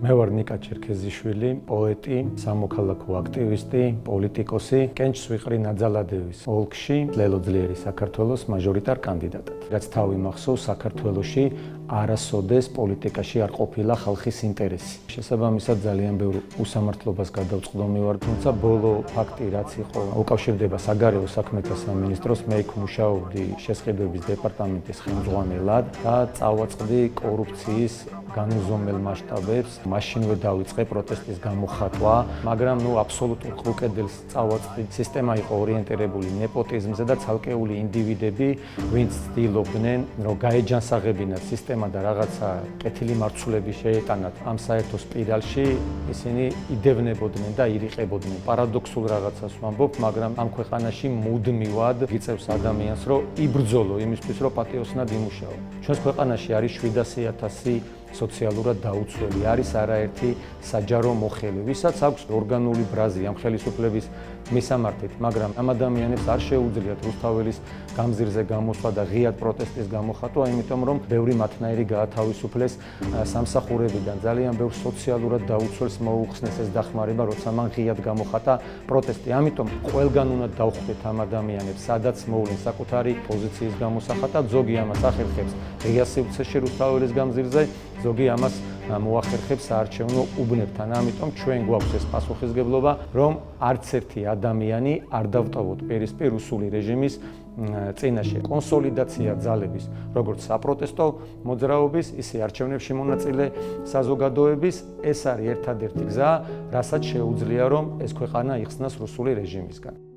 მე ვარ ნიკა ჩერქეზიშვილი, პოეტი, სამოქალაქო აქტივისტი, პოლიტიკოსი, კენჭს ვიყრი ნაძალადევის ოლქში, ლელო ძლიერი საქართველოს მაჟორიტარ კანდიდატად. რაც თავი მახსოვს, საქართველოში არასოდეს პოლიტიკაში არ ყოფილა ხალხის ინტერესი. შესაბამისად ძალიან ბევრ უსამართლობას გადავწყდომი ვარ, თუმცა ბოლო ფაქტი რაც იყო, უკავშირდება საგარეო საქმეთა სამინისტროს, მე იქ მუშაობდი შესყიდვების დეპარტამენტის ხელმძღვანელად და წავაწყდი კორუფციის განუზომელ მასშტაბებს. მაშინვე დავიწყე პროტესტის გამოხატვა, მაგრამ აბსოლუტურ ყრუკედელს წავაწყდი. სისტემა იყო ორიენტირებული ნეპოტიზმზე და ცალკეული ინდივიდები, ვინც ცდილობდნენ, რომ გაეჯანსაღებინათ სისტემა და რაღაცა კეთილი მარცვლები შეეტანათ ამ საერთო სპირალში, ისინი იდევნებოდნენ და ირიყებოდნენ. პარადოქსულ რაღაცას ვამბობ, მაგრამ ამ ქვეყანაში მუდმივად გიწევს ადამიანს, რომ იბრძოლო იმისთვის, რომ პატიოსნად იმუშაო. ჩვენს ქვეყანაში არის 700,000 სოციალურად დაუცველი, არის არაერთი საჯარო მოხელე, ვისაც აქვს ორგანული ბრაზი ამ ხელისუფლების მისამართით, მაგრამ ამ ადამიანებს არ შეუძლიათ რუსთაველის გამზირზე გამოსვლა და ღიად პროტესტის გამოხატვა, იმიტომ რომ ბევრი მათნაირი გაათავისუფლეს სამსახურებიდან, ძალიან ბევრ სოციალურად დაუცველს მოუხსნეს ეს დახმარება, როცა მან ღიად გამოხატა პროტესტი. ამიტომ ყველგან უნდა დავხვდეთ ამ ადამიანებს, სადაც მოვლენ საკუთარი პოზიციის გამოსახატად, ზოგი ამას ახერხებს ღია სივრცეში რუსთაველის გამზირზე, ზოგი ამას მოახერხებს საარჩევნო უბნებთან. ამიტომ ჩვენ გვაქვს ეს პასუხისგებლობა, რომ არც ერთი ადამიანი არ დავტოვოთ პირისპირ რუსული რეჟიმის წინაშე. კონსოლიდაცია ძალების, როგორც საპროტესტო მოძრაობის, ისე არჩევნებში მონაწილე საზოგადოების, ეს არის ერთადერთი გზა, რასაც შეუძლია რომ ეს ქვეყანა იხსნას რუსული რეჟიმისგან.